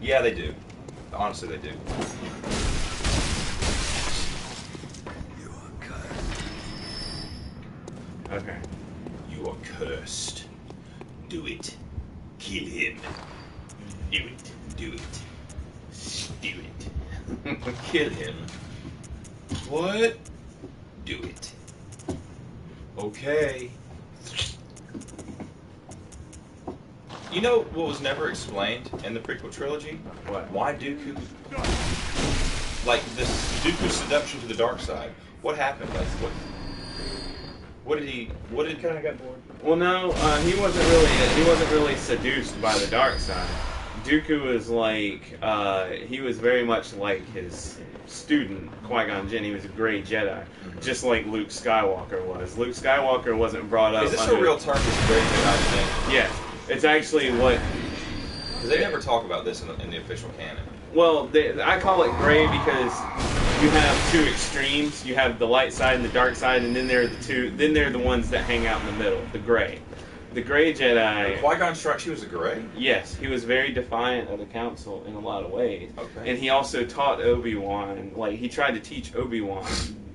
Yeah, they do. Honestly, they do. You are cursed. Okay. You are cursed. Do it. Kill him. Do it. Do it. Do it. Kill him. What? Do it. Okay. You know what was never explained in the prequel trilogy? What? Why Dooku? Like this Dooku's seduction to the dark side. What happened? Like what did he? What did? Kind of got bored. Well, no, he wasn't really seduced by the dark side. Dooku was like, he was very much like his student, Qui-Gon Jinn. He was a Grey Jedi, just like Luke Skywalker was. Luke Skywalker wasn't brought up. Is this a real term? This Grey Jedi thing? Yes, it's actually what. Because they never talk about this in the official canon. Well, I call it gray because you have two extremes. You have the light side and the dark side, and then there are the two. Then there are the ones that hang out in the middle, the gray. The Grey Jedi. Qui-Gon Strike, she was a Grey? Yes, he was very defiant of the Council in a lot of ways. Okay. And he also taught Obi-Wan, like, he tried to teach Obi-Wan,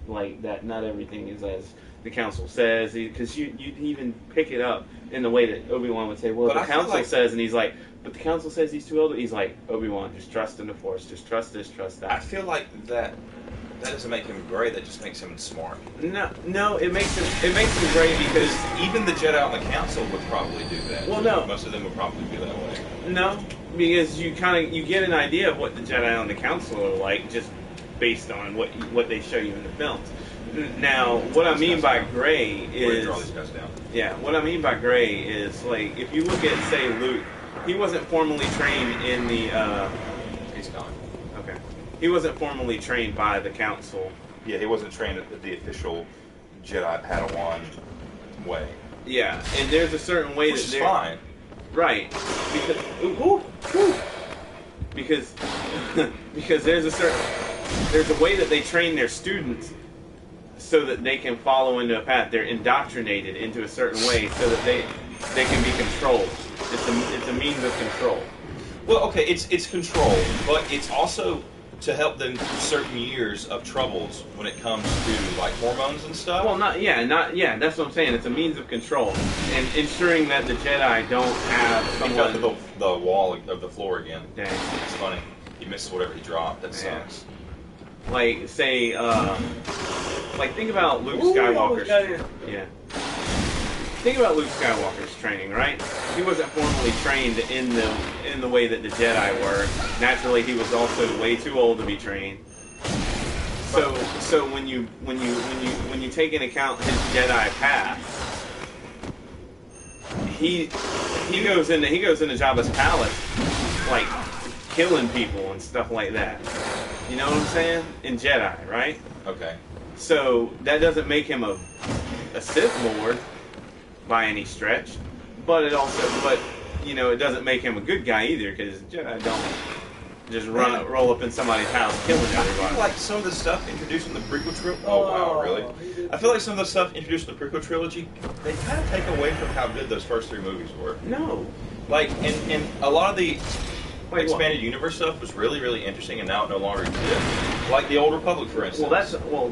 like, that not everything is as the Council says. Because you'd even pick it up in the way that Obi-Wan would say, well, But the I feel Council like- says, and he's like, but the Council says he's too old. He's like, Obi-Wan, just trust in the Force. Just trust this, trust that. I feel like that doesn't make him Grey, that just makes him smart. No, it makes him gray because Even the Jedi on the Council would probably do that. Well, no. Most of them would probably be that way. no, because you get an idea of what the Jedi on the Council are like just based on what they show you in the films. Now, what I mean by gray We're gonna is draw these guys down. yeah, what I mean by gray is like if you look at say Luke, he wasn't formally trained in the He's gone. okay. He wasn't formally trained by the Council. Yeah, he wasn't trained at the official Jedi Padawan way. Yeah, and there's a certain way Which that is they're fine. right because because because there's a way that they train their students so that they can follow into a path. They're indoctrinated into a certain way so that they can be controlled. It's a means of control. Well, okay, it's control, but it's also to help them through certain years of troubles when it comes to like hormones and stuff. Well, that's what I'm saying. It's a means of control and ensuring that the Jedi don't have He fell someone. to the wall of the floor again. Dang. It's funny. He missed whatever he dropped. That Yeah. sucks. Like say, like think about Luke Ooh, Skywalker's. okay. Yeah. Think about Luke Skywalker's training, right? He wasn't formally trained in the way that the Jedi were. Naturally, he was also way too old to be trained. So when you take into account his Jedi path, he goes into Jabba's palace like killing people and stuff like that. You know what I'm saying? In Jedi, right? Okay. So that doesn't make him a Sith Lord by any stretch, but it doesn't make him a good guy either because Jedi don't just roll up in somebody's house killing I feel everybody. like some of the stuff introduced in the prequel trilogy. Oh wow, really? I feel like some of the stuff introduced in the prequel trilogy, they kind of take away from how good those first three movies were. No. Like, and a lot of the Like what? expanded universe stuff was really, really interesting, and now it no longer exists. Like the Old Republic, for instance.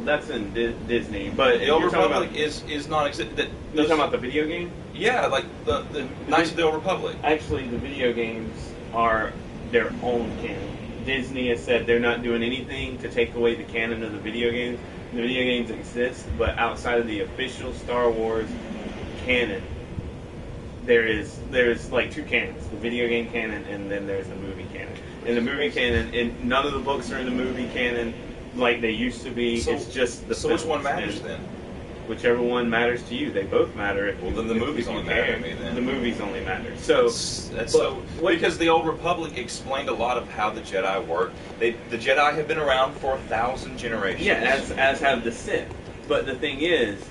That's in Disney, but the Old you're talking Republic about, is non-existent. you're talking about the video game. Yeah, like the Knights of the Old Republic. Actually, the video games are their own canon. Disney has said they're not doing anything to take away the canon of the video games. The video games exist, but outside of the official Star Wars canon, there's like two canons: the video game canon, and then there's the movie canon. In the movie canon, and none of the books are in the movie canon like they used to be. So- it's just the So which one films, matters and then? Whichever one matters to you. They both matter. Well, then the movies only matter to me then. The movies only matter. So That's so because the Old Republic explained a lot of how the Jedi work. The Jedi have been around for 1,000 generations. yeah, as have the Sith. But the thing is,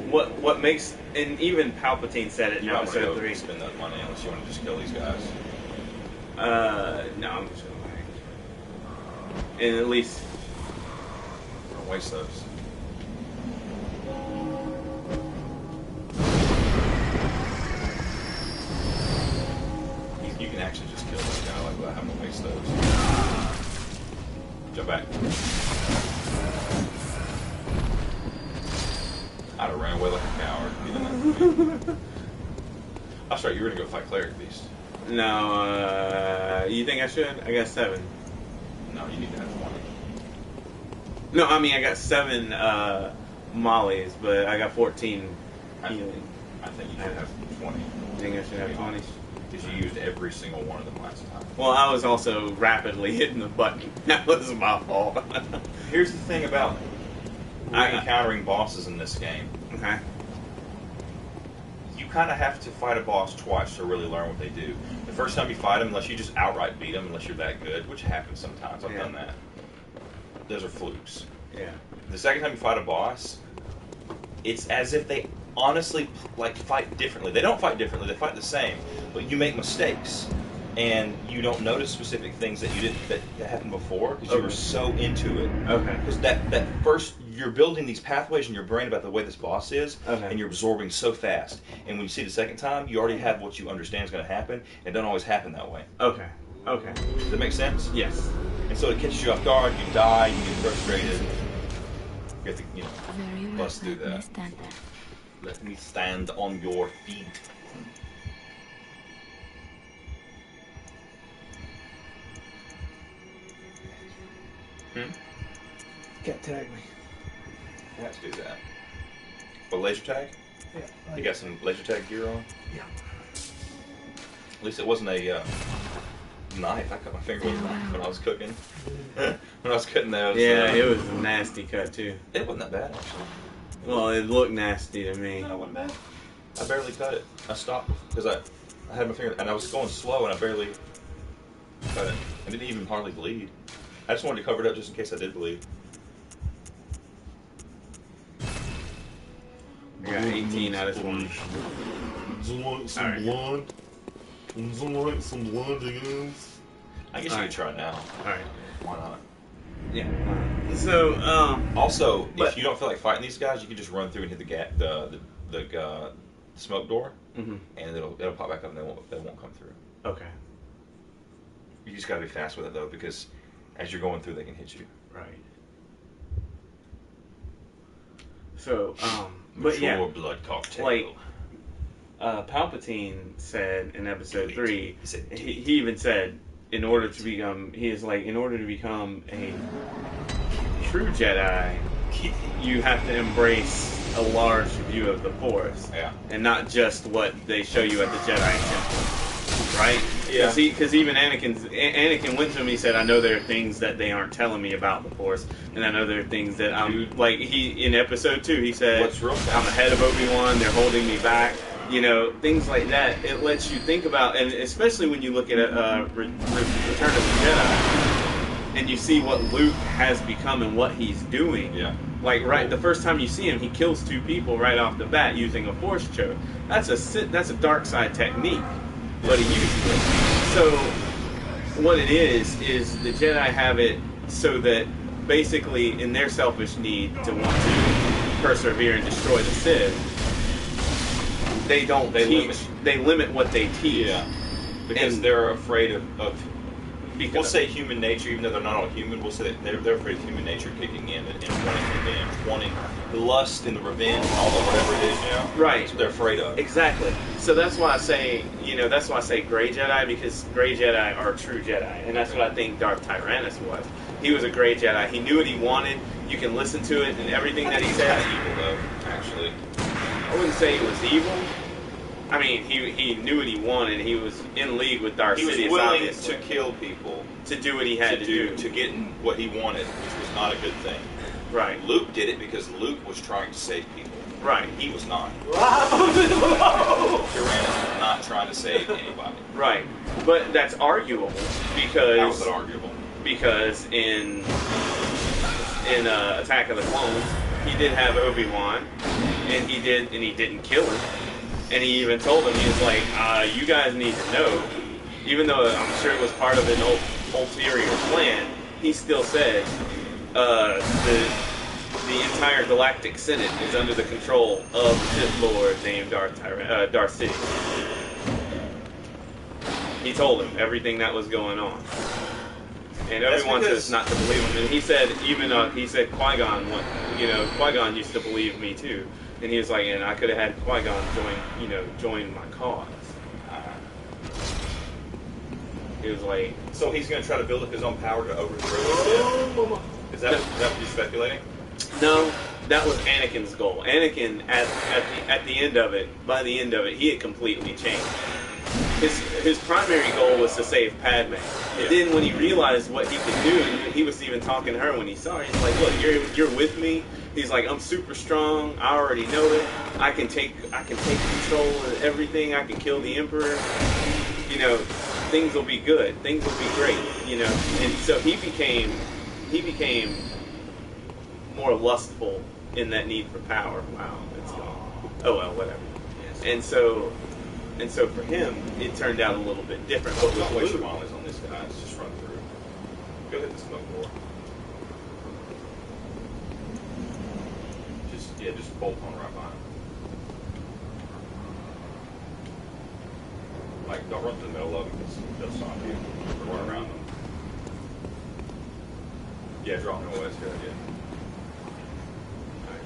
what makes, and even Palpatine said it in You might want to Episode go 3. spend that money unless you want to just kill these guys. No, I'm just gonna and at least Don't waste those. You can actually just kill this guy like without having to face those. Jump back. I'd have ran away like a coward. You know? That's right, you were going to go fight Cleric Beast. No, you think I should? I got 7. No, you need to have 20. No, I mean, I got 7 mollies, but I got 14 healing. I think you should have 20. You think I should have 20? Because you used every single one of them last time. Well, I was also rapidly hitting the button. That was my fault. Here's the thing about encountering bosses in this game. Okay. You kind of have to fight a boss twice to really learn what they do. The first time you fight them, unless you just outright beat them, unless you're that good, which happens sometimes. I've done that. Those are flukes. Yeah. The second time you fight a boss, it's as if they honestly fight differently. They don't fight differently; they fight the same, but you make mistakes, and you don't notice specific things that you didn't that happened before because you were so into it. Okay. Because that first, you're building these pathways in your brain about the way this boss is, and you're absorbing so fast. And when you see it the second time, you already have what you understand is going to happen. It doesn't always happen that way. Okay. Okay. Does that make sense? Yes. And so it catches you off guard. You die. You get frustrated. You have to, let's do that. Let me stand on your feet. Cat tag me. Let's do that. But laser tag? Yeah. You got some laser tag gear on? Yeah. At least it wasn't a knife. I cut my finger with a knife when I was cooking. When I was cutting those. Yeah, it was a nasty cut too. It wasn't that bad, actually. Well, it looked nasty to me. No, it wasn't bad. I barely cut it. I stopped because I had my finger, and I was going slow, and I barely cut it. I didn't even hardly bleed. I just wanted to cover it up just in case I did bleed. I got 18 out of 20. Want some Alright. blood? Want some blood, I guess? I guess you could try it now. Alright. Why not? Yeah. So, Also, but- if you don't feel like fighting these guys, you can just run through and hit the smoke door, and it'll pop back up, and they won't come through. okay. You just gotta be fast with it though, because as you're going through, they can hit you. Right. So, but yeah, Mature blood cocktail. like, Palpatine said in episode 3, He said, he even said, in order to become a true Jedi, you have to embrace a large view of the Force, Yeah. and not just what they show you at the Jedi Temple, right? Yeah. Because even Anakin went to him and he said, I know there are things that they aren't telling me about the Force, and I know there are things that like in episode 2 he said, What's real fast? I'm ahead of Obi-Wan, they're holding me back. You know, things like that. It lets you think about, and especially when you look at Return of the Jedi, and you see what Luke has become and what he's doing. Yeah. Like the first time you see him, he kills 2 people right off the bat using a Force choke. That's a dark side technique, but he uses it. So what it is the Jedi have it so that basically, in their selfish need to want to persevere and destroy the Sith, they don't teach. They limit what they teach. Yeah. Because And- they're afraid of Because, we'll say human nature, even though they're not all human, we'll say that they're afraid of human nature kicking in and wanting revenge, wanting the lust and the revenge and all the whatever it is, you know? Right. That's what they're afraid of. Exactly. So that's why I say, that's why I say Grey Jedi, because Grey Jedi are true Jedi, and that's what I think Darth Tyrannus was. He was a Grey Jedi. He knew what he wanted. You can listen to it and everything that he He's said. kind of evil, though, actually. I wouldn't say he was evil. I mean, he knew what he wanted. He was in league with Darth He was Sidious, willing obviously, to kill people to do what he had to do. to get what he wanted, which was not a good thing. Right. Luke did it because Luke was trying to save people. Right. He was not. Tyrannus was not trying to save anybody. Right. But that's arguable because How was it arguable? because in Attack of the Clones, he did have Obi-Wan, and he didn't kill him, and he even told him, he was like, you guys need to know, even though I'm sure it was part of an ulterior plan, he still said the entire Galactic Senate is under the control of a Sith Lord named Darth Sidious. He told him everything that was going on. And That's everyone because- says not to believe him. And he said, he said Qui-Gon, Qui-Gon used to believe me too. And he was like, and I could have had Qui-Gon join my cause. He was like, So he's going to try to build up his own power to overthrow the Sith? Is that what you're speculating? no, that was Anakin's goal. Anakin, at the end of it, by the end of it, he had completely changed. His primary goal was to save Padme. And then when he realized what he could do, and he was even talking to her when he saw her, he's like, look, you're with me. He's like, I'm super strong. I already know it. I can take control of everything. I can kill the Emperor. You know, things will be good. Things will be great. You know, and so he became more lustful in that need for power. Wow, it's gone. Oh well, whatever. And so for him, it turned out a little bit different. But Don't with waste your Luke, mollies on this guy. Let's just run through. Go hit the smoke door. Just bolt on right behind him. Like, don't run to the middle of him because they'll stop you. Or run around them. Yeah, draw him away. That's a good idea.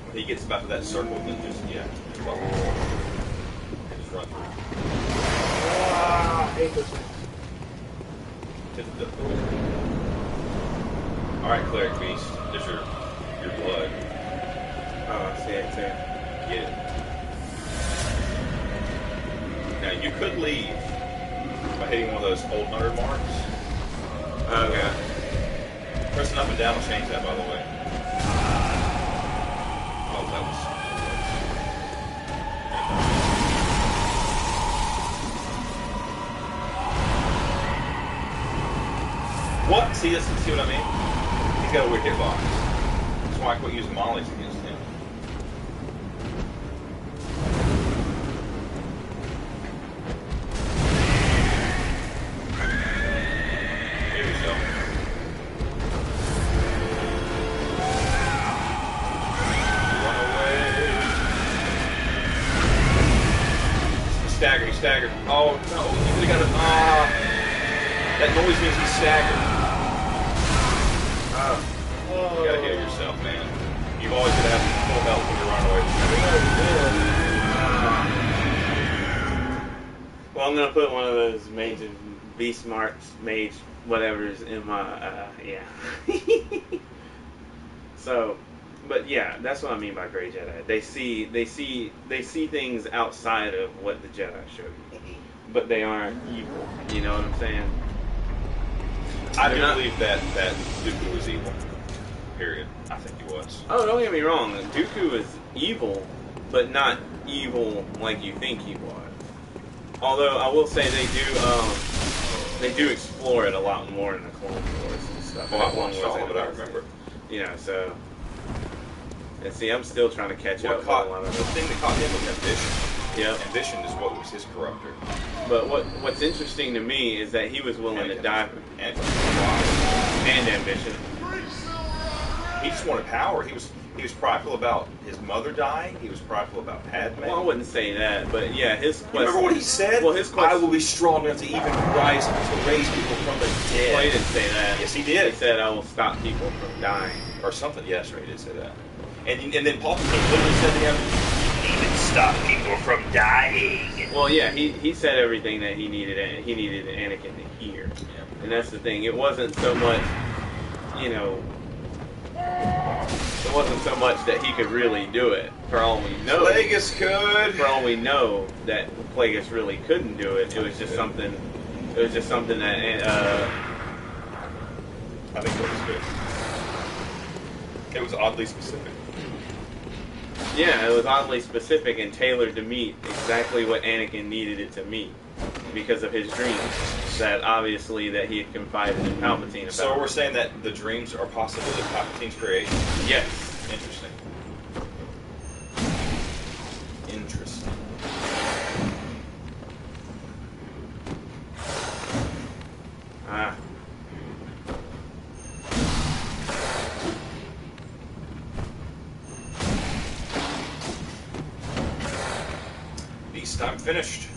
When he gets back to that circle, then just run through. I hate this thing. Alright, Cleric Beast. There's your blood. oh, I see it too. Get it. Now, you could leave by hitting one of those old 100 marks. Okay. Pressing up and down will change that, by the way. Oh, that was... What? See what I mean? He's got a weird hitbox. That's why I quit using mollies against him. Here we go. Run away. He's staggered. Oh, no. You could have got a... that noise means he's staggered. You gotta heal yourself, man. You've always got to have full health when you're running away. Well, I'm gonna put one of those major beast marks, mage whatever's in my yeah. So, but yeah, that's what I mean by Grey Jedi. They see things outside of what the Jedi showed you, but they aren't evil. You know what I'm saying? I do believe that Dooku was evil. Period. I think he was. Oh, don't get me wrong. Dooku is evil, but not evil like you think he was. Although I will say they do explore it a lot more in the Clone Wars and stuff. Well, I Clone watched Wars all of it, I animated remember. You know, so. And see, I'm still trying to catch up. What caught, with a lot the of it. thing that caught him was ambition. Yep. Ambition is what was his corruptor. But what's interesting to me is that he was willing to die And and ambition. he just wanted power. He was prideful about his mother dying. He was prideful about Padme. Well, I wouldn't say that, but yeah, his quest. You remember what he said? Well, his quest. I will be strong enough to even raise people from the dead. Well, he didn't say that. Yes, he did. He said, "I will stop people from dying." Or something. Yes, right. He did say that. And then Palpatine literally said to him, "Even stop people from dying." Well, yeah, he said everything that he needed. He needed Anakin to hear, Yeah. and that's the thing. It wasn't so much, you know, it wasn't so much that he could really do it. For all we know, Plagueis could. for all we know, that Plagueis really couldn't do it. It was just something. It was just something that. I think that was good. It was oddly specific. Yeah, it was oddly specific and tailored to meet exactly what Anakin needed it to meet because of his dreams. That obviously that he had confided in Palpatine about. So we're saying that the dreams are possibly Palpatine's creation. Yes. Interesting. Interesting. Ah. Beast, I'm finished.